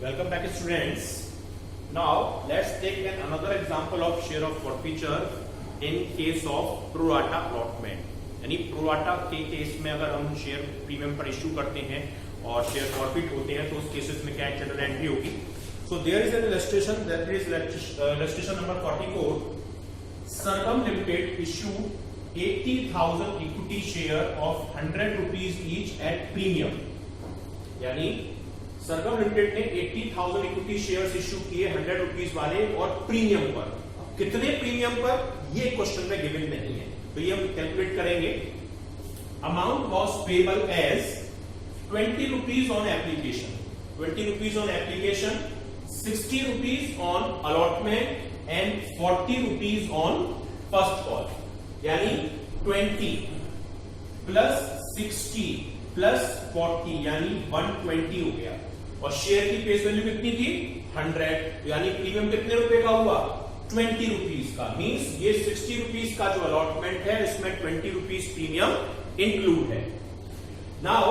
Welcome back, students. Now let's take another example of share of forfeiture in case of pro rata allotment. यानी pro rata के case में अगर हम share premium पर issue करते हैं और शेयर फॉरफिट होते हैं तो उस केसेस में क्या जनरल एंट्री होगी. So there is an illustration, that is illustration number 44. Sargam Limited issued 80,000 equity share of 100 rupees each at premium. यानी सरगम लिमिटेड ने 80,000 इक्विटी शेयर्स इश्यू किए 100 रुपीज वाले और प्रीमियम पर. कितने प्रीमियम पर ये क्वेश्चन में गिवन नहीं है, तो ये हम कैलकुलेट करेंगे. Amount was payable as 20 rupees on application, 20 rupees on application, 60 rupees on allotment and 40 rupees on first call. यानी 20 प्लस 60 प्लस 40 यानी 120 हो गया. और शेयर की फेस वैल्यू कितनी थी 100, यानी प्रीमियम कितने रुपए का हुआ 20 रुपीज का. मींस ये 60 रुपीज का जो अलॉटमेंट है इसमें 20 रुपीज प्रीमियम इंक्लूड है. Now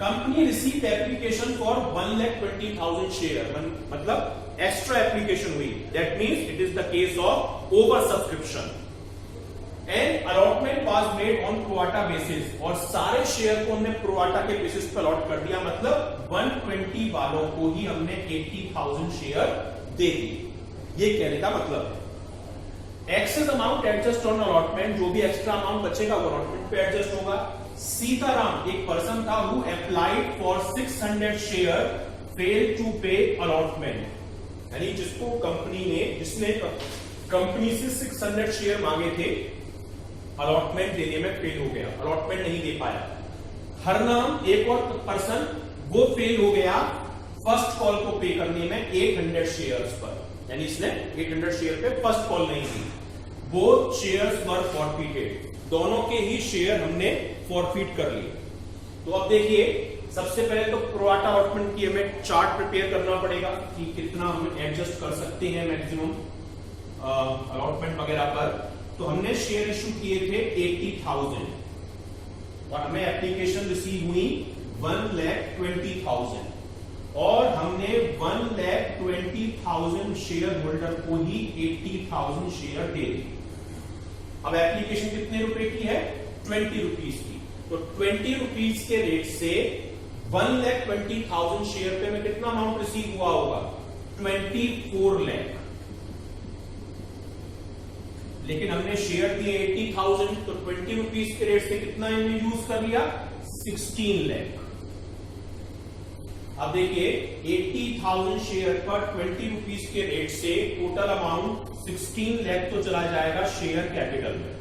company receive application for 1,20,000 share, मतलब एक्स्ट्रा एप्लीकेशन हुई. That means it is the case of over subscription and allotment was made on pro rata basis. और सारे शेयर को हमने प्रोराटा के बेसिस पर अलॉट कर दिया, मतलब 120 वालों को ही हमने 80,000 शेयर दे दी. ये कहने का मतलब है. Excess amount adjust on allotment, जो भी एक्स्ट्रा अमाउंट बचेगा वो अलॉटमेंट पे एडजस्ट होगा. सीताराम एक पर्सन था who applied for 600 share fail to pay allotment. यानी जिसको जिसने कंपनी से 600 शेयर मांगे थे, अलॉटमेंट देने में फेल हो गया, अलॉटमेंट नहीं दे पाया. हरनाम एक और पर्सन वो फेल हो गया फर्स्ट कॉल को पे करने में 800 शेयर्स पर. यानी इसने 800 शेयर पे फर्स्ट कॉल नहीं दी. बोथ शेयर्स वर फॉरफिटेड, दोनों के ही शेयर हमने फॉरफिट कर लिए. तो अब देखिए, सबसे पहले तो प्रोराटा अलॉटमेंट की हमें चार्ट प्रिपेयर करना पड़ेगा कि कितना हम एडजस्ट कर सकते हैं मैक्सिमम अलॉटमेंट वगैरह पर. तो हमने शेयर इश्यू किए थे 80,000 और हमें एप्लीकेशन रिसीव हुई 1,20,000 और हमने 1,20,000 शेयर होल्डर को ही 80,000 शेयर दे दी. अब एप्लीकेशन कितने रुपए की है 20 रुपीज की. तो 20 रुपीज के रेट से 1,20,000 शेयर पे में कितना अमाउंट रिसीव हुआ होगा 24 लाख. लेकिन हमने शेयर दिए 80,000, तो 20 रुपीज के रेट से कितना हमने यूज कर लिया 16 लाख. अब देखिए 80,000 शेयर पर 20 रुपीज के रेट से टोटल अमाउंट 16 लाख तो चला जाएगा शेयर कैपिटल में.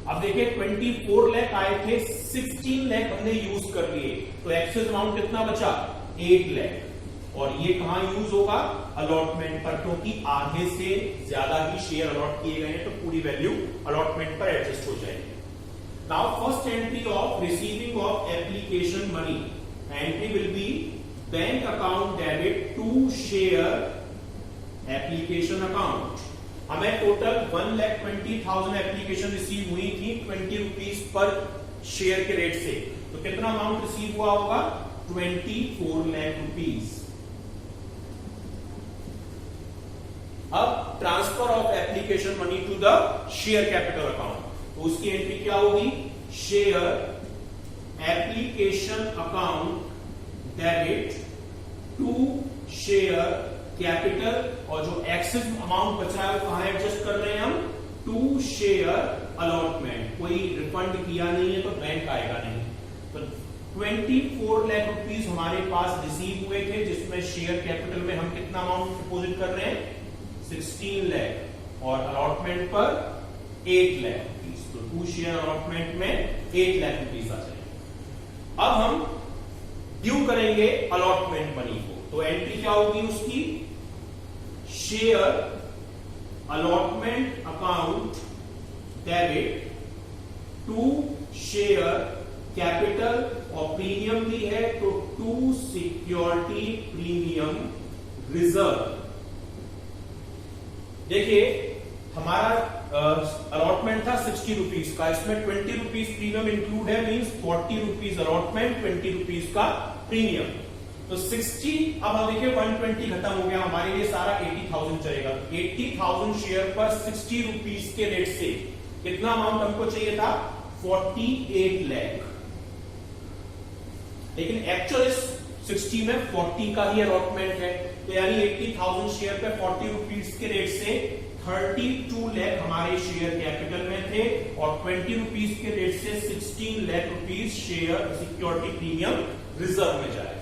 अब देखिए 24 लाख आए थे, 16 लाख हमने यूज कर लिए, तो एक्सेस अमाउंट कितना बचा 8 लाख. और ये कहां यूज होगा अलॉटमेंट पर, क्योंकि आधे से ज्यादा ही शेयर अलॉट किए गए हैं तो पूरी वैल्यू अलॉटमेंट पर एडजस्ट हो जाएगी. Now first entry of receiving of application money, entry will be bank account debit to share application account. हमें टोटल 1,20,000 एप्लीकेशन रिसीव हुई थी 20 रुपीज पर शेयर के रेट से. तो कितना अमाउंट रिसीव हुआ होगा 24 लाख रुपीज. अब transfer of application money to the share capital account, तो उसकी एंट्री क्या होगी share application account debit to share capital. और जो एक्सेस अमाउंट बचा है वो कहां एडजस्ट कर रहे हैं हम टू शेयर अलॉटमेंट. कोई रिफंड किया नहीं है तो बैंक आएगा नहीं. तो 24 लाख रुपीज हमारे पास रिसीव हुए थे, जिसमें शेयर कैपिटल में हम कितना अमाउंट डिपोजिट कर रहे हैं 16 लाख और अलॉटमेंट पर 8 लाख रुपीज. तो टू शेयर अलॉटमेंट में 8 लाख रुपीज आ जाएंगे. अब हम ड्यू करेंगे अलॉटमेंट मनी को, तो एंट्री क्या होगी उसकी share allotment account debit to share capital. और प्रीमियम भी है तो टू सिक्योरिटी प्रीमियम रिजर्व. देखिए हमारा अलॉटमेंट था 60 रुपीज का, इसमें 20 रुपीज प्रीमियम इंक्लूड है, मींस 40 रुपीज अलॉटमेंट 20 रुपीज का प्रीमियम. तो 60, अब हम देखिए 120 खत्म हो गया, हमारे लिए सारा 80,000 चलेगा। 80,000 शेयर पर 60 रुपीस के रेट से कितना अमाउंट हमको चाहिए था? 48 लाख। लेकिन एक्चुअल इस 60 में 40 का ही अलॉटमेंट है, तो यानी 80,000 शेयर पे 40 रुपीस के रेट से 32 लाख हमारे शेयर कैपिटल में थे और 20 रुपीस के रेट से 16 lakh rupees share security premium reserve में जाएगा।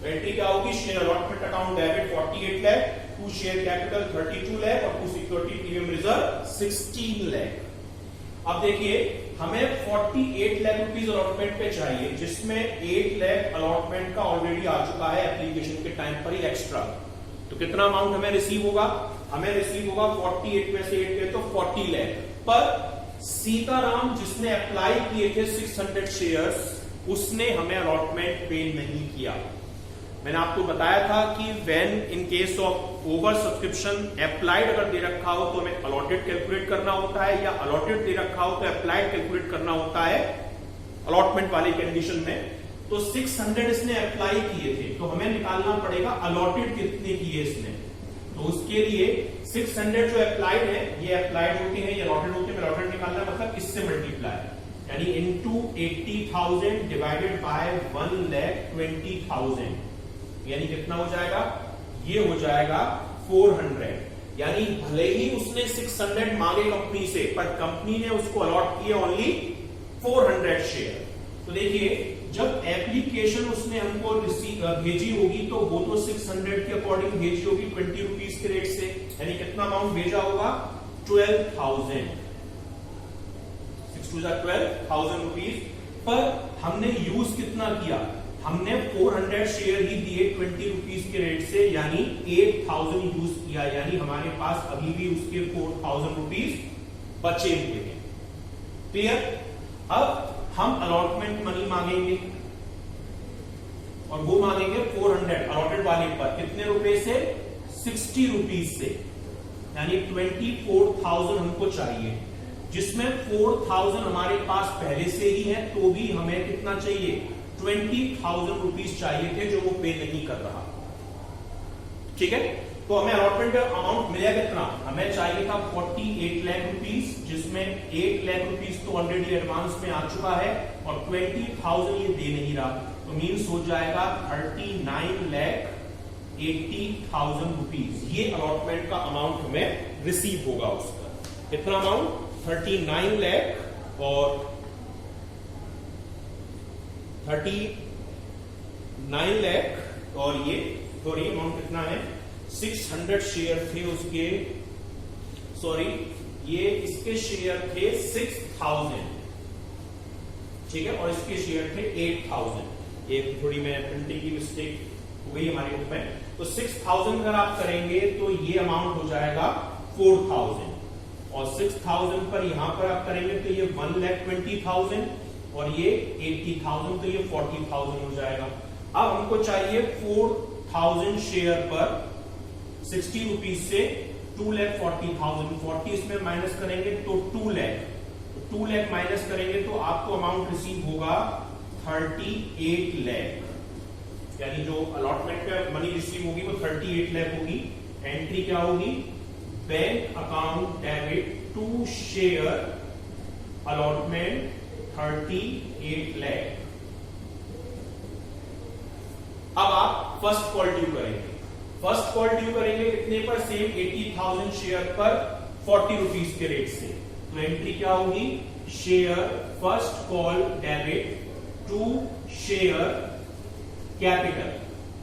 एंट्री क्या होगी? Share allotment account debit 48 lakh, to share capital 32 lakh और to security premium reserve 16 lakh. अब देखिए हमें 48 लाख रुपीस अलॉटमेंट पे चाहिए, जिसमें 8 लाख अलॉटमेंट का ऑलरेडी आ चुका है एप्लीकेशन के टाइम पर ही एक्स्ट्रा। तो कितना अमाउंट हमें रिसीव होगा? हमें रिसीव होगा 48 में से 8 गए तो 40 लाख। पर सीताराम जिसने अप्लाई किए थे 600 शेयर्स, उसने हमें अलॉटमेंट पे नहीं किया। मैंने आपको बताया था कि when in case of over subscription applied अगर दे रखा हो तो हमें अलॉटेड कैलकुलेट करना होता है, या अलॉटेड दे रखा हो तो अप्लाइड कैलकुलेट करना होता है अलॉटमेंट वाली कंडीशन में। तो 600 इसने अप्लाई किए थे, तो हमें निकालना पड़ेगा अलॉटेड कितने किए इसने। तो उसके लिए 600 जो अप्लाइड है, ये अप्लाइड होते हैं, ये अलॉटेड होते हैं। अलॉटेड निकालना मतलब इससे मल्टीप्लाई, यानी इनटू 80,000 डिवाइडेड बाय 1,20,000, यानी कितना हो जाएगा? ये हो जाएगा 400। यानी भले ही उसने 600 मांगे कंपनी से, पर कंपनी ने उसको अलॉट किए ओनली 400 शेयर। तो देखिए जब एप्लीकेशन उसने हमको भेजी होगी तो वो तो 600 के अकॉर्डिंग भेजी होगी 20 रुपीस के रेट से, यानी कितना अमाउंट भेजा होगा? 12,000। 6 to 12,000 रुपीस। पर हमने यूज कितना किया? हमने 400 शेयर ही दिए 20 रुपीस के रेट से, यानी 8,000 यूज किया, यानी हमारे पास अभी भी उसके 4,000 रुपीस बचे हुए हैं। क्लियर? अब हम अलॉटमेंट मनी मांगेंगे और वो मांगेंगे 400 अलॉटेड वाले पर, कितने रुपए से? 60 रुपीस से, यानी 24,000 हमको चाहिए, जिसमें 4,000 हमारे पास पहले से ही है, तो भी हमें कितना चाहिए? 20,000 रुपीस चाहिए थे, जो वो पे नहीं कर रहा। ठीक है, तो हमें अलॉटमेंट अमाउंट मिलेगा कितना? हमें चाहिए था 48 लाख रुपीस, जिसमें 8 लाख रुपीस तो ऑलरेडी एडवांस में आ चुका है और 20,000 ये दे नहीं रहा, तो मीन्स हो जाएगा 39,80,000 रुपीस। ये अलॉटमेंट का अमाउंट हमें रिसीव होगा उसका। कितना अमाउंट? 39 लाख और 39 लाख और ये सॉरी अमाउंट कितना है? 600 शेयर थे उसके, सॉरी ये इसके शेयर थे 6,000, ठीक है, और इसके शेयर थे 8,000। एक थोड़ी मैं प्रिंटिंग की मिस्टेक हो गई हमारे बुक में। तो 6,000 अगर आप करेंगे तो ये अमाउंट हो जाएगा 4,000 और 6,000 पर यहां पर आप करेंगे तो ये 1,20,000 और ये 80,000, तो ये 40,000 हो जाएगा। अब हमको चाहिए 4,000 शेयर पर 60 रुपीज से 2,40,000, 40 इसमें माइनस करेंगे तो 2 लाख, 2 लाख माइनस करेंगे तो आपको अमाउंट रिसीव होगा 38 लाख, यानी जो अलॉटमेंट पे मनी रिसीव होगी वो 38 लाख होगी। एंट्री क्या होगी? Bank account debit to share allotment 38 lakh. अब आप फर्स्ट कॉल ड्यू करेंगे। फर्स्ट कॉल ड्यू करेंगे कितने पर? सेम 80,000 शेयर पर 40 रुपीस के रेट से। तो एंट्री क्या होगी? Share first call debit to share capital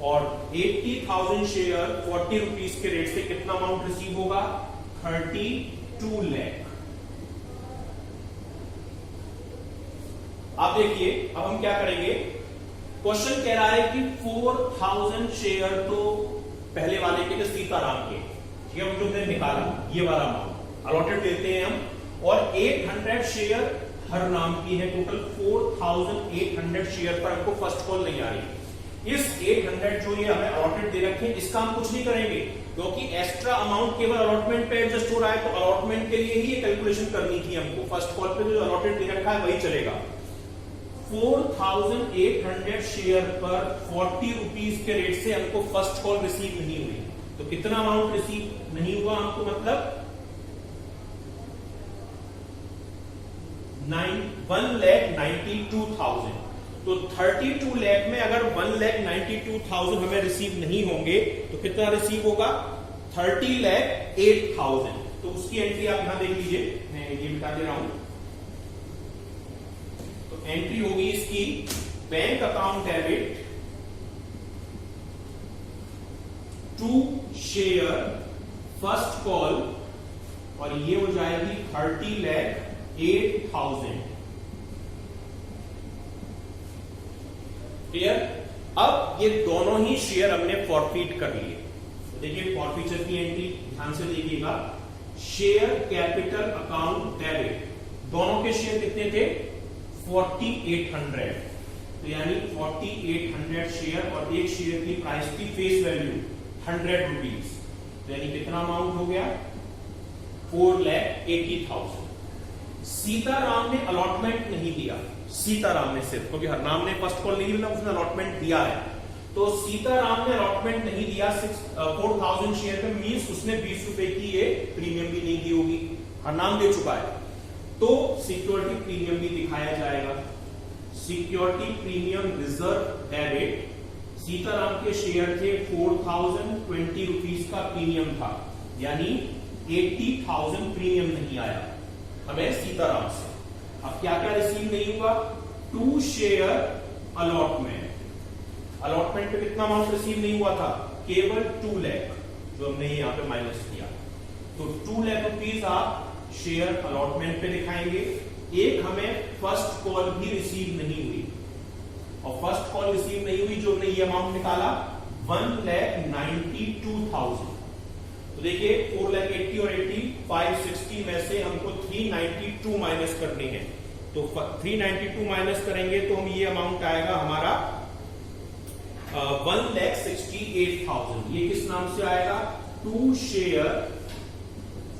और 80,000 शेयर 40 रुपीस के रेट से कितना अमाउंट रिसीव होगा? 32 लाख। आप देखिए अब हम क्या करेंगे। क्वेश्चन कह रहा है कि 4,000 शेयर तो पहले वाले के सीताराम के, ठीक है, जो हमने निकाला ये वाला अमाउंट अलॉटेड देते हैं हम, और 800 शेयर हर नाम की है। टोटल 4,800 शेयर पर हमको फर्स्ट कॉल नहीं आ रही। इस 800 जो ये हमें अलॉटेड दे रखे हैं इसका हम कुछ नहीं करेंगे, क्योंकि एक्स्ट्रा अमाउंट केवल अलॉटमेंट पे एडजस्ट हो रहा है, तो अलॉटमेंट के लिए ही ये कैलकुलेशन करनी थी हमको। फर्स्ट कॉल पे जो अलॉटेड दे रखा है वही चलेगा। 4,800 शेयर पर 40 रुपीज के रेट से हमको फर्स्ट कॉल रिसीव नहीं हुई। तो कितना अमाउंट रिसीव नहीं हुआ हमको, मतलब 1,92,000। तो 32 लाख में अगर 1,92,000 हमें रिसीव नहीं होंगे तो कितना रिसीव होगा, 30,08,000। तो उसकी एंट्री आप यहां देख लीजिए, मैं ये बता दे रहा हूं। तो एंट्री होगी इसकी bank account debit to share first call, और ये हो जाएगी 30,08,000। क्लियर। अब ये दोनों ही शेयर हमने फॉरफीट कर लिए। तो देखिए फॉरफीचर की एंट्री ध्यान से देखिएगा, शेयर कैपिटल अकाउंट डेबिट, दोनों के शेयर कितने थे, 4,800। तो यानी 4,800 शेयर, और एक शेयर की प्राइस की फेस वैल्यू 100 रुपीज। तो यानी कितना अमाउंट हो गया, 4,80,000। सीताराम ने अलॉटमेंट नहीं दिया, सीताराम ने सिर्फ, क्योंकि हरनाम ने फर्स्ट कॉल नहीं दिया, उसने अलॉटमेंट दिया है। तो सीताराम ने अलॉटमेंट नहीं दिया 4,000 शेयर पे, मींस उसने 20 रुपए की ये प्रीमियम भी नहीं दी होगी, हरनाम दे चुका है। तो सिक्योरिटी प्रीमियम भी दिखाया जाएगा। Security premium reserve debit, Sitaram के शेयर थे 4,020 रुपीज का प्रीमियम था, यानी 80,000 प्रीमियम नहीं आया हमें सीताराम से। अब क्या क्या रिसीव नहीं हुआ, 2 शेयर अलॉटमेंट, अलॉटमेंट पे कितना अमाउंट रिसीव नहीं हुआ था, केवल 2 लाख, जो हमने यहां पे माइनस किया। तो 2 लाख रुपीज आप शेयर अलॉटमेंट पे दिखाएंगे। एक हमें फर्स्ट कॉल भी रिसीव नहीं हुई, और फर्स्ट कॉल रिसीव नहीं हुई जो हमने ये अमाउंट निकाला 1,92,000। तो देखिए 4,80,000 और 80 560 में से हमको 392 माइनस करनी है। तो 392 माइनस करेंगे तो हम ये अमाउंट आएगा हमारा 1,68,000। ये किस नाम से आएगा, 2 शेयर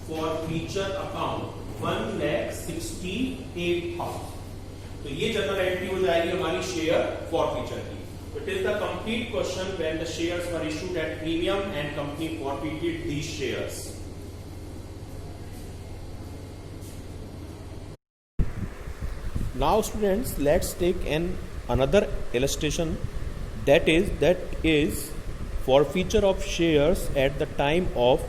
फॉर फीचर अकाउंट 1,68,000। तो ये जनरल एंट्री हो जाएगी हमारी शेयर फॉर फीचर की। It is the complete question when the shares were issued at premium and company forfeited these shares. Now students, let's take another illustration that is forfeiture of shares at the time of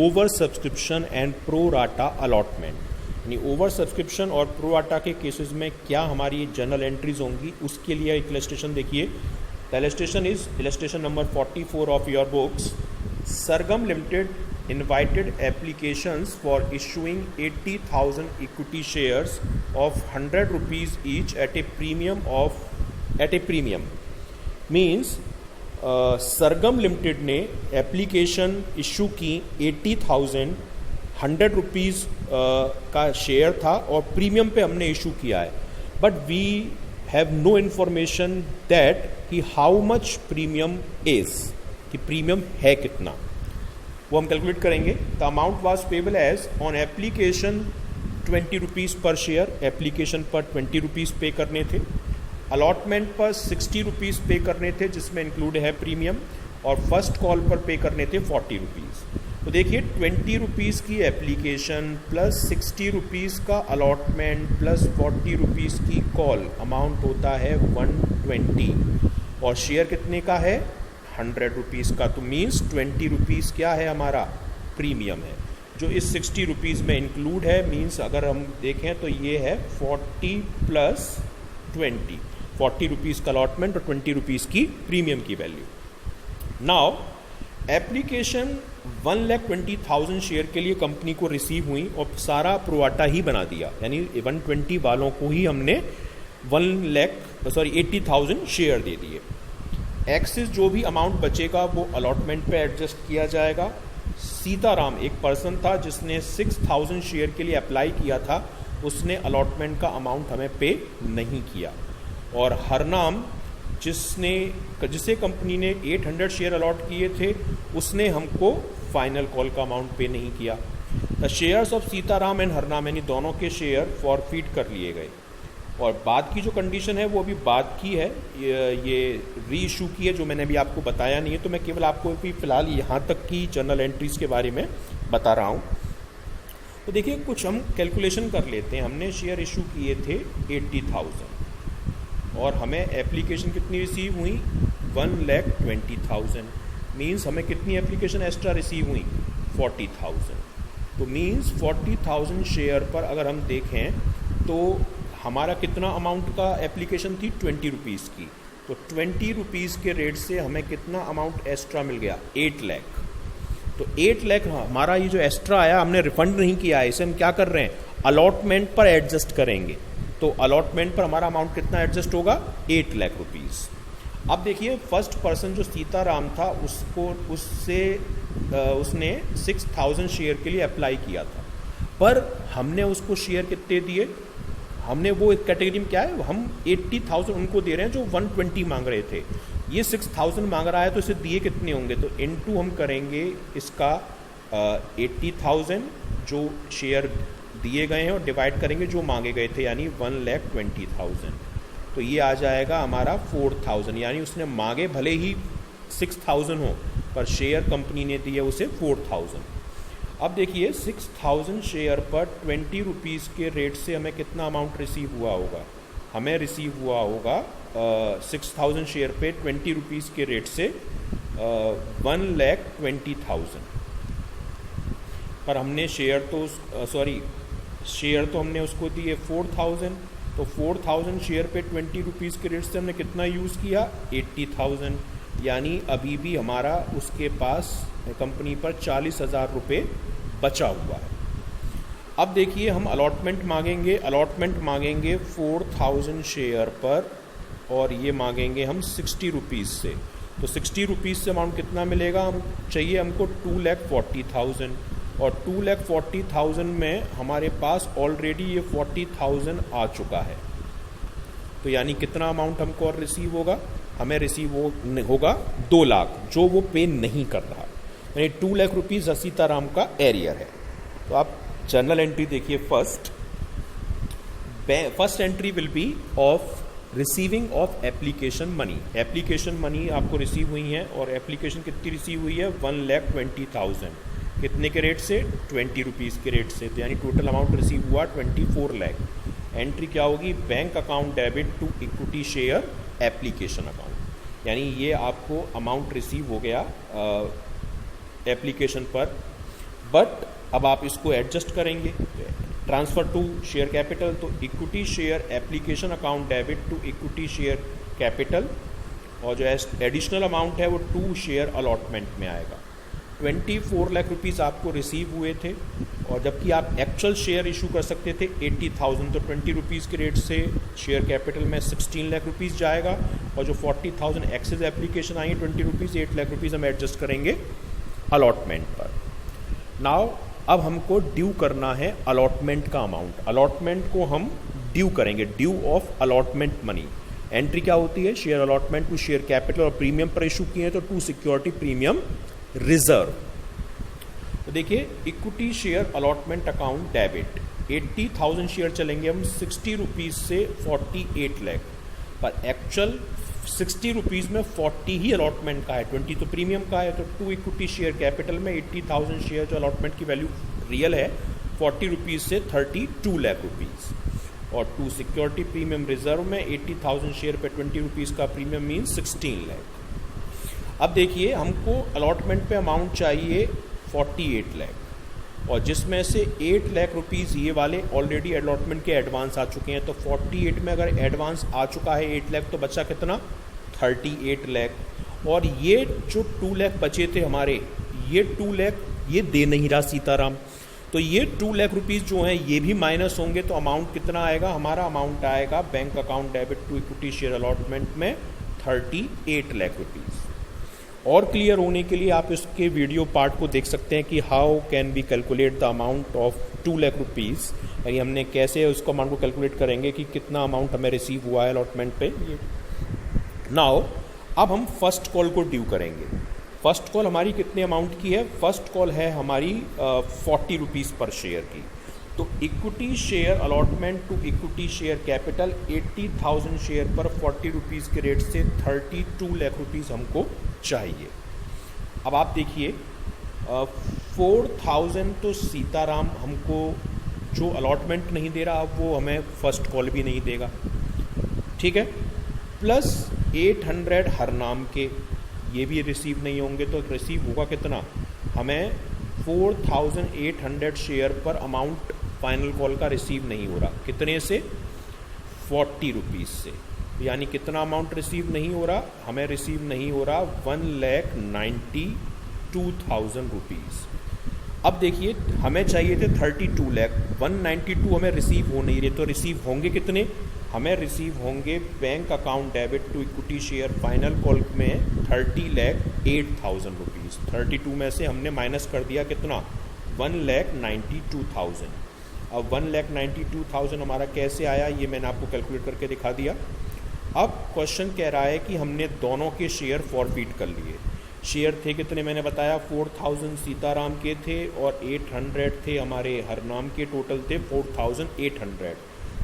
oversubscription and pro rata allotment. यानी over subscription और pro rata के cases में क्या हमारी general entries होंगी, उसके लिए एक इलस्ट्रेशन देखिए। The illustration is illustration number 44 of your books. Sargam limited invited applications for issuing 80,000 equity shares of 100 rupees each at a premium means Sargam limited ने एप्लीकेशन इशू की 80,000 100 रुपीज़ का share था और प्रीमियम पे हमने issue किया है, but we have no information that कि हाउ मच प्रीमियम इज, कि प्रीमियम है कितना, वो हम कैलकुलेट करेंगे। The amount was payable as on application 20 rupees पर शेयर, एप्लीकेशन पर 20 रुपीज़ पे करने थे, अलॉटमेंट पर 60 रुपीज़ पे करने थे जिसमें इंक्लूड है प्रीमियम, और फर्स्ट कॉल पर पे करने थे 40 रुपीज़। तो देखिए 20 रुपीज़ की एप्लीकेशन प्लस 60 रुपीज़ का अलॉटमेंट प्लस 40 रुपीज़ की कॉल, अमाउंट होता है 120, और शेयर कितने का है 100 रुपीज़ का। तो मीन्स 20 रुपीज़ क्या है हमारा प्रीमियम है, जो इस 60 रुपीज़ में इंक्लूड है। मीन्स अगर हम देखें तो ये है 40 प्लस 20, 40 रुपीज़ का अलॉटमेंट और 20 रुपीज़ की प्रीमियम की वैल्यू। नाउ एप्लीकेशन 1,20,000 शेयर के लिए कंपनी को रिसीव हुई और सारा प्रोवाटा ही बना दिया, यानी 120 वालों को ही हमने 80,000 शेयर दे दिए। एक्सेस जो भी अमाउंट बचेगा वो अलॉटमेंट पे एडजस्ट किया जाएगा। सीताराम एक पर्सन था जिसने 6,000 शेयर के लिए अप्लाई किया था, उसने अलॉटमेंट का अमाउंट हमें पे नहीं किया, और हरनाम जिसे कंपनी ने 800 शेयर अलॉट किए थे उसने हमको फाइनल कॉल का अमाउंट पे नहीं किया। The shares of Sitaram and Harnam, यानी दोनों के शेयर फॉरफीट कर लिए गए। और बाद की जो कंडीशन है वो अभी बाद की है, ये री इशू की है, जो मैंने अभी आपको बताया नहीं है, तो मैं केवल आपको अभी फ़िलहाल यहाँ तक की जर्नल एंट्रीज़ के बारे में बता रहा हूँ। तो देखिए कुछ हम कैलकुलेशन कर लेते हैं। हमने शेयर इशू किए थे 80,000 और हमें एप्लीकेशन कितनी रिसीव हुई 1,20,000। मीन्स हमें कितनी एप्लीकेशन एक्स्ट्रा रिसीव हुई 40,000। तो मीन्स 40,000 शेयर पर अगर हम देखें तो हमारा कितना अमाउंट का एप्लीकेशन थी 20 रुपीज़ की, तो 20 रुपीज़ के रेट से हमें कितना अमाउंट एक्स्ट्रा मिल गया 8 लाख। तो 8 लाख हमारा ये जो एक्स्ट्रा आया हमने रिफंड नहीं किया है, इसे हम क्या कर रहे हैं अलॉटमेंट पर एडजस्ट करेंगे। तो अलॉटमेंट पर हमारा अमाउंट कितना एडजस्ट होगा 8 लाख रुपीज़। अब देखिए फर्स्ट पर्सन जो सीताराम था उसने 6,000 शेयर के लिए अप्लाई किया था, पर हमने उसको शेयर कितने दिए, हमने वो एक कैटेगरी में क्या है हम 80,000 उनको दे रहे हैं जो 120 मांग रहे थे, ये 6,000 मांग रहा है, तो इसे दिए कितने होंगे, तो इनटू हम करेंगे इसका 80,000 जो शेयर दिए गए हैं और डिवाइड करेंगे जो मांगे गए थे, यानी 1,20,000। तो ये आ जाएगा हमारा 4,000, यानी उसने मांगे भले ही 6,000 हो पर शेयर कंपनी ने दिए उसे 4,000। अब देखिए 6,000 शेयर पर 20 रुपीज़ के रेट से हमें कितना अमाउंट रिसीव हुआ होगा, हमें रिसीव हुआ होगा 6,000 शेयर पे 20 रुपीज़ के रेट से 1,20,000। पर हमने शेयर तो हमने उसको दिए 4,000, तो 4,000 शेयर पे 20 रुपीज़ के रेट से हमने कितना यूज़ किया 80,000, यानी अभी भी हमारा उसके पास कंपनी पर 40,000 रुपये बचा हुआ है। अब देखिए हम अलॉटमेंट मांगेंगे 4,000 शेयर पर और ये मांगेंगे हम 60 रुपीज़ से। तो 60 रुपीज़ से अमाउंट कितना मिलेगा, हम चाहिए हमको 2,40,000 और 2,40,000 में हमारे पास ऑलरेडी ये 40,000 आ चुका है। तो यानी कितना अमाउंट हमको और रिसीव होगा, हमें रिसीव होगा 2 लाख जो वो पे नहीं कर रहा, यानी 2 लाख रुपीज़ सीताराम का एरियर है। तो आप जर्नल एंट्री देखिए, first entry will B of receiving of application money. Application money आपको रिसीव हुई है और एप्लीकेशन कितनी रिसीव हुई है 1,20,000, कितने के रेट से 20 रुपीज़ के रेट से, तो यानी टोटल अमाउंट रिसीव हुआ 24 लाख। एंट्री क्या होगी, bank account debit to equity share application account, यानी ये आपको अमाउंट रिसीव हो गया एप्लीकेशन पर। बट अब आप इसको एडजस्ट करेंगे, ट्रांसफ़र टू शेयर कैपिटल, तो equity share application account debit to equity share capital, और जो एडिशनल अमाउंट है वो 2 शेयर अलॉटमेंट में आएगा। 24 लाख रुपीज़ आपको रिसीव हुए थे और जबकि आप एक्चुअल शेयर इशू कर सकते थे 80,000, तो 20 रुपीज़ के रेट से शेयर कैपिटल में 16 लाख रुपीज़ जाएगा और जो 40,000 एक्सेस एप्लीकेशन आई है 20 रुपीज़, 8 लाख रुपीज़ हम एडजस्ट करेंगे अलॉटमेंट पर। नाउ अब हमको ड्यू करना है अलॉटमेंट का अमाउंट। अलॉटमेंट को हम ड्यू करेंगे, due of allotment money. Entry क्या होती है, share allotment to share capital, और प्रीमियम पर इशू किए हैं तो टू सिक्योरिटी प्रीमियम रिजर्व। तो देखिए equity share allotment account debit 80,000 share चलेंगे हम 60 रुपीज़ से 48 लाख, पर एक्चुअल 60 रुपीज़ में 40 ही अलॉटमेंट का है, 20 तो प्रीमियम का है। तो 2 इक्विटी शेयर कैपिटल में 80,000 शेयर जो अलॉटमेंट की वैल्यू रियल है 40 रुपीज़ से 32 लाख रुपीज़, और 2 सिक्योरिटी प्रीमियम रिजर्व में 80,000 शेयर पे 20 रुपीज़ का प्रीमियम मीन 16 लाख। अब देखिए हमको अलॉटमेंट पे अमाउंट चाहिए 48 लाख, और जिसमें से 8 लाख रुपीज़ ये वाले ऑलरेडी अलॉटमेंट के एडवांस आ चुके हैं। तो 48 में अगर एडवांस आ चुका है 8 लाख, तो बचा कितना 38 लाख, और ये जो 2 लाख बचे थे हमारे, ये 2 लाख ये दे नहीं रहा सीताराम, तो ये 2 लाख रुपीज़ जो हैं ये भी माइनस होंगे। तो अमाउंट कितना आएगा, हमारा अमाउंट आएगा bank account debit to equity share allotment में 38 लाख रुपीज़। और क्लियर होने के लिए आप इसके वीडियो पार्ट को देख सकते हैं कि how can be calculate the amount of 2 lakh rupees, यानी हमने कैसे उसको अमाउंट को कैलकुलेट करेंगे कि कितना अमाउंट हमें रिसीव हुआ है अलॉटमेंट पे। नाउ अब हम फर्स्ट कॉल को ड्यू करेंगे। फर्स्ट कॉल हमारी कितने अमाउंट की है, फर्स्ट कॉल है हमारी 40 रुपीज़ पर शेयर की। तो equity share allotment to equity share capital 80,000 share पर 40 रुपीज़ के रेट से 32 लाख रुपीज़ हमको चाहिए। अब आप देखिए 4,000 तो सीताराम हमको जो अलॉटमेंट नहीं दे रहा, वो हमें फर्स्ट कॉल भी नहीं देगा, ठीक है, प्लस 800 हरनाम के ये भी रिसीव नहीं होंगे। तो रिसीव होगा कितना, हमें 4,800 शेयर पर अमाउंट फाइनल कॉल का रिसीव नहीं हो रहा, कितने से, 40 रुपीज़ से। यानी कितना अमाउंट रिसीव नहीं हो रहा, हमें रिसीव नहीं हो रहा 1,92,000 रुपीज़। अब देखिए हमें चाहिए थे 32 लाख, 192 हमें रिसीव हो नहीं रहे, तो रिसीव होंगे कितने, हमें रिसीव होंगे bank account debit to equity share final call में 30,08,000 रुपीज़। 32 में से हमने माइनस कर दिया कितना, 1,92,000। अब 1,92,000 हमारा कैसे आया, ये मैंने आपको कैलकुलेट करके दिखा दिया। अब क्वेश्चन कह रहा है कि हमने दोनों के शेयर फॉरफिट कर लिए। शेयर थे कितने, मैंने बताया 4,000 सीताराम के थे और 800 थे हमारे हरनाम के, टोटल थे 4,800।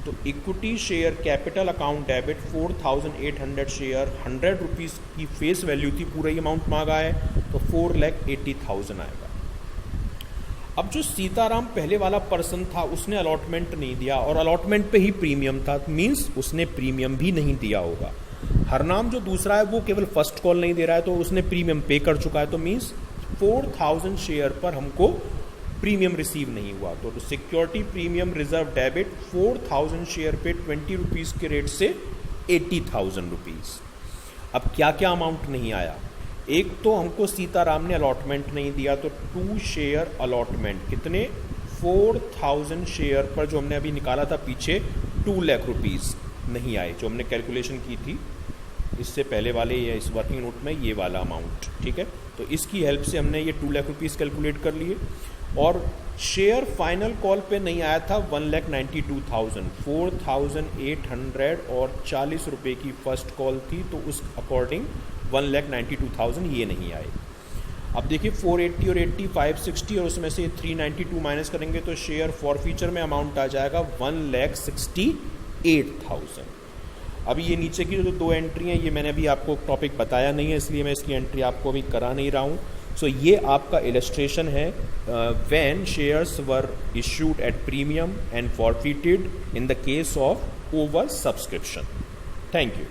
तो equity share capital account debit 4,800 share 100 rupees की फेस वैल्यू थी, पूरा ही अमाउंट मांगा है, तो 4,80,000 आएगा। अब जो सीताराम पहले वाला पर्सन था उसने अलॉटमेंट नहीं दिया और अलॉटमेंट पे ही प्रीमियम था, मींस उसने प्रीमियम भी नहीं दिया होगा। हरनाम जो दूसरा है वो केवल फर्स्ट कॉल नहीं दे रहा है, तो उसने प्रीमियम पे कर चुका है, तो मींस 4,000 शेयर पर हमको प्रीमियम रिसीव नहीं हुआ। तो security premium reserve debit 4,000 share पे 20 रुपीज़ के रेट से 80,000 रुपीज़। अब क्या क्या अमाउंट नहीं आया, एक तो हमको सीताराम ने अलॉटमेंट नहीं दिया, तो 2 शेयर अलॉटमेंट कितने, 4,000 शेयर पर जो हमने अभी निकाला था पीछे 2 लाख रुपीज़ नहीं आए, जो हमने कैलकुलेशन की थी इससे पहले वाले या इस वर्किंग नोट में ये वाला अमाउंट, ठीक है। तो इसकी हेल्प से हमने ये 2 लाख रुपीज़ कैलकुलेट कर लिए। और शेयर फाइनल कॉल पे नहीं आया था 1,92,000, 4,800 और 40 रुपये की फर्स्ट कॉल थी, तो उस अकॉर्डिंग 1,92,000 ये नहीं आए। अब देखिए 480 और 80 560 और उसमें से 392 माइनस करेंगे तो शेयर फॉर फ्यूचर में अमाउंट आ जाएगा 1,68,000। अभी ये नीचे की जो 2 एंट्री हैं ये मैंने अभी आपको टॉपिक बताया नहीं है, इसलिए मैं इसकी एंट्री आपको अभी करा नहीं रहा हूँ। सो ये आपका इलस्ट्रेशन है when shares were issued at premium and forfeited in the case of over subscription. Thank you.